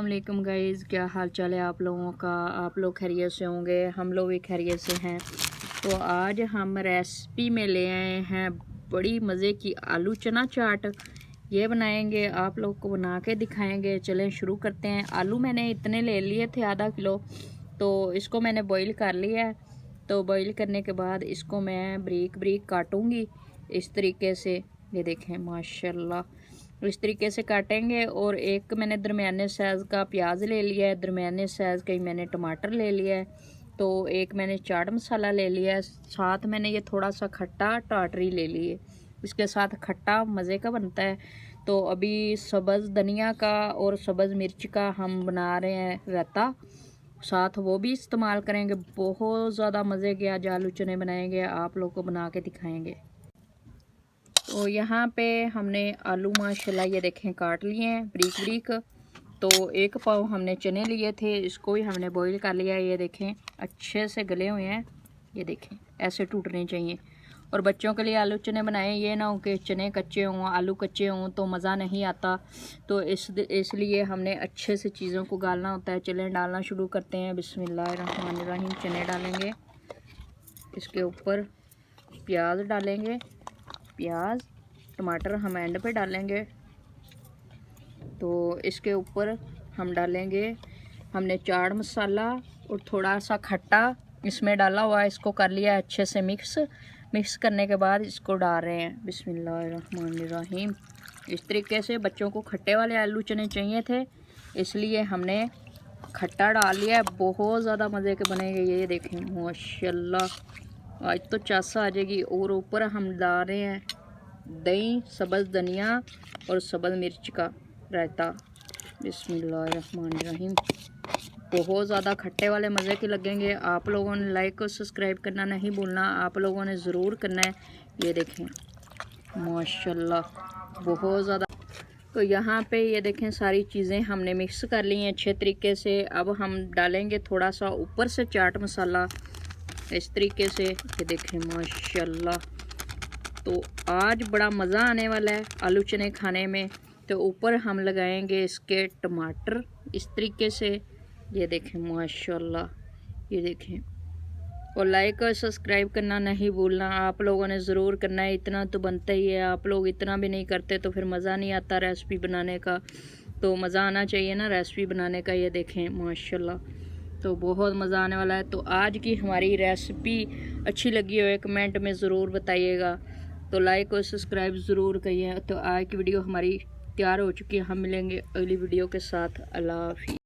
वालेकुम गाइज़, क्या हाल चाल है आप लोगों का। आप लोग खैरियत से होंगे, हम लोग भी खैरियत से हैं। तो आज हम रेसिपी में ले आए हैं बड़ी मज़े की आलू चना चाट। ये बनाएंगे, आप लोग को बना के दिखाएंगे। चलें शुरू करते हैं। आलू मैंने इतने ले लिए थे, आधा किलो। तो इसको मैंने बॉईल कर लिया है। तो बॉईल करने के बाद इसको मैं ब्रीक ब्रीक काटूँगी इस तरीके से। ये देखें माशाल्लाह, इस तरीके से काटेंगे। और एक मैंने दरमियाने साइज़ का प्याज ले लिया है, दरमियाने साइज़ का ही मैंने टमाटर ले लिया है। तो एक मैंने चाट मसाला ले लिया है, साथ मैंने ये थोड़ा सा खट्टा टाटरी ले लिए। इसके साथ खट्टा मज़े का बनता है। तो अभी सब्ज़ धनिया का और सब्ज़ मिर्च का हम बना रहे हैं रायता, साथ वो भी इस्तेमाल करेंगे। बहुत ज़्यादा मज़े के आज आलू चने बनाएंगे, आप लोग को बना के दिखाएंगे। तो यहाँ पे हमने आलू माशाल्लाह ये देखें काट लिए हैं ब्रीक ब्रीक। तो एक पाव हमने चने लिए थे, इसको भी हमने बॉईल कर लिया है। ये देखें अच्छे से गले हुए हैं, ये देखें ऐसे टूटने चाहिए। और बच्चों के लिए आलू चने बनाएं, ये ना हो कि चने कच्चे हों, आलू कच्चे हों तो मज़ा नहीं आता। तो इसलिए हमने अच्छे से चीज़ों को गालना होता है। चलें डालना शुरू करते हैं। बिस्मिल्लाहिर्रहमानिर्रहीम। चने डालेंगे, इसके ऊपर प्याज डालेंगे, प्याज टमाटर हम एंड पे डालेंगे। तो इसके ऊपर हम डालेंगे, हमने चाट मसाला और थोड़ा सा खट्टा इसमें डाला हुआ है। इसको कर लिया अच्छे से मिक्स करने के बाद इसको डाल रहे हैं। बिस्मिल्लाहिर्रहमानिर्रहीम। इस तरीके से बच्चों को खट्टे वाले आलू चने चाहिए थे, इसलिए हमने खट्टा डाल लिया है। बहुत ज़्यादा मज़े के बनेंगे। ये देखें माशाल्लाह, आज तो चासा आ जाएगी। और ऊपर हम डाल रहे हैं दही, सब्ज़ धनिया और सब्ज़ मिर्च का रायता। बिस्मिल्लाहिर्रहमानिर्रहीम। बहुत ज़्यादा खट्टे वाले मज़े के लगेंगे। आप लोगों ने लाइक और सब्सक्राइब करना नहीं भूलना, आप लोगों ने ज़रूर करना है। ये देखें माशाल्लाह बहुत ज़्यादा। तो यहाँ पे ये देखें सारी चीज़ें हमने मिक्स कर ली हैं अच्छे तरीके से। अब हम डालेंगे थोड़ा सा ऊपर से चाट मसाला इस तरीके से। ये देखें माशाल्लाह, तो आज बड़ा मज़ा आने वाला है आलू चने खाने में। तो ऊपर हम लगाएंगे इसके टमाटर इस तरीके से। ये देखें माशाल्लाह, ये देखें। और लाइक और सब्सक्राइब करना नहीं भूलना, आप लोगों ने ज़रूर करना है। इतना तो बनता ही है, आप लोग इतना भी नहीं करते तो फिर मज़ा नहीं आता रेसिपी बनाने का। तो मज़ा आना चाहिए ना रेसिपी बनाने का। ये देखें माशाल्लाह, तो बहुत मज़ा आने वाला है। तो आज की हमारी रेसिपी अच्छी लगी हो कमेंट में ज़रूर बताइएगा। तो लाइक और सब्सक्राइब ज़रूर करिए। तो आज की वीडियो हमारी तैयार हो चुकी है, हम मिलेंगे अगली वीडियो के साथ। अल्लाह हाफ़िज़।